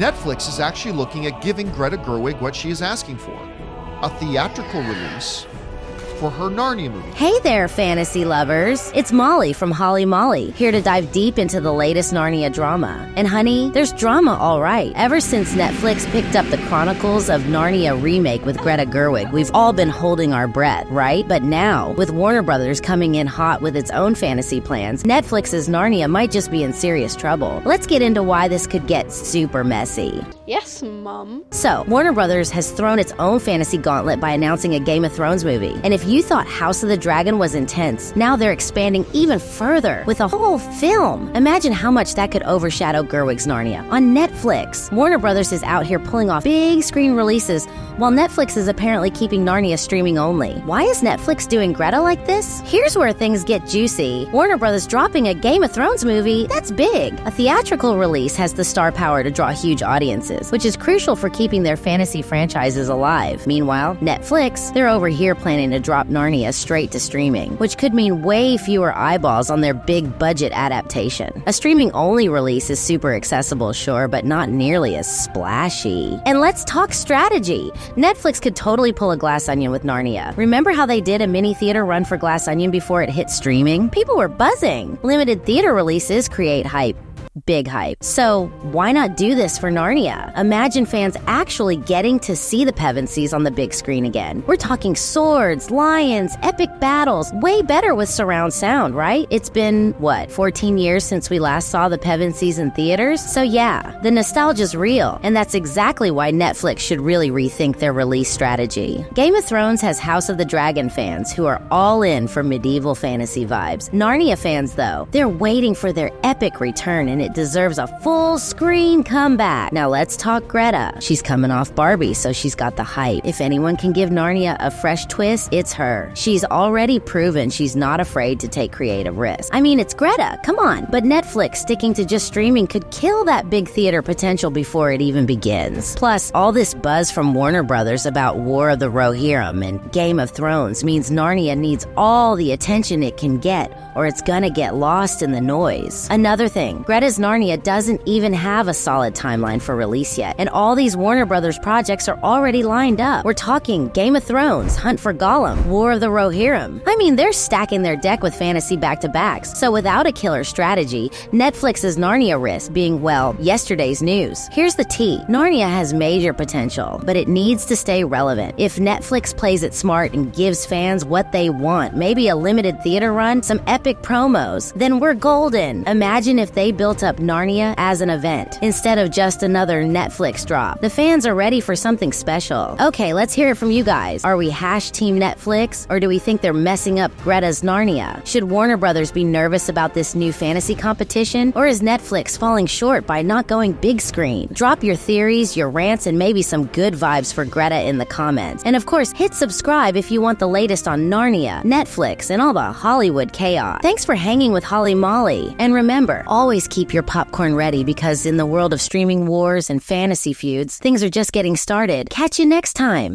Netflix is actually looking at giving Greta Gerwig what she is asking for: a theatrical release for her Narnia movie. Hey there, fantasy lovers. It's Molly from Holly Molly, here to dive deep into the latest Narnia drama. And honey, there's drama all right. Ever since Netflix picked up the Chronicles of Narnia remake with Greta Gerwig, we've all been holding our breath, right? But now, with Warner Brothers coming in hot with its own fantasy plans, Netflix's Narnia might just be in serious trouble. Let's get into why this could get super messy. Yes, Mom. So, Warner Brothers has thrown its own fantasy gauntlet by announcing a Game of Thrones movie. And if you thought House of the Dragon was intense, now they're expanding even further with a whole film. Imagine how much that could overshadow Gerwig's Narnia on Netflix. Warner Brothers is out here pulling off big screen releases, while Netflix is apparently keeping Narnia streaming only. Why is Netflix doing Greta like this? Here's where things get juicy. Warner Brothers dropping a Game of Thrones movie, that's big. A theatrical release has the star power to draw huge audiences, which is crucial for keeping their fantasy franchises alive. Meanwhile, Netflix, they're over here planning to drop Narnia straight to streaming, which could mean way fewer eyeballs on their big budget adaptation. A streaming-only release is super accessible, sure, but not nearly as splashy. And let's talk strategy. Netflix could totally pull a Glass Onion with Narnia. Remember how they did a mini theater run for Glass Onion before it hit streaming? People were buzzing. Limited theater releases create hype. Big hype. So why not do this for Narnia? Imagine fans actually getting to see the Pevensies on the big screen again. We're talking swords, lions, epic battles, way better with surround sound, right? It's been, 14 years since we last saw the Pevensies in theaters? So yeah, the nostalgia's real, and that's exactly why Netflix should really rethink their release strategy. Game of Thrones has House of the Dragon fans who are all in for medieval fantasy vibes. Narnia fans, though, they're waiting for their epic return, and it deserves a full screen comeback. Now let's talk Greta. She's coming off Barbie, so she's got the hype. If anyone can give Narnia a fresh twist, it's her. She's already proven she's not afraid to take creative risks. I mean, it's Greta, come on. But Netflix sticking to just streaming could kill that big theater potential before it even begins. Plus, all this buzz from Warner Brothers about War of the Rohirrim and Game of Thrones means Narnia needs all the attention it can get, or it's gonna get lost in the noise. Another thing, Greta's Narnia doesn't even have a solid timeline for release yet, and all these Warner Brothers projects are already lined up. We're talking Game of Thrones, Hunt for Gollum, War of the Rohirrim. I mean, they're stacking their deck with fantasy back-to-backs, so without a killer strategy, Netflix's Narnia risk being, yesterday's news. Here's the tea. Narnia has major potential, but it needs to stay relevant. If Netflix plays it smart and gives fans what they want, maybe a limited theater run, some epic promos, then we're golden. Imagine if they built up Narnia as an event instead of just another Netflix drop. The fans are ready for something special. Okay, let's hear it from you guys. Are we #Team Netflix, or do we think they're messing up Greta's Narnia? Should Warner Brothers be nervous about this new fantasy competition, or is Netflix falling short by not going big screen? Drop your theories, your rants, and maybe some good vibes for Greta in the comments. And of course, hit subscribe if you want the latest on Narnia, Netflix, and all the Hollywood chaos. Thanks for hanging with Holly Molly. And remember, always keep your popcorn ready, because in the world of streaming wars and fantasy feuds, things are just getting started. Catch you next time.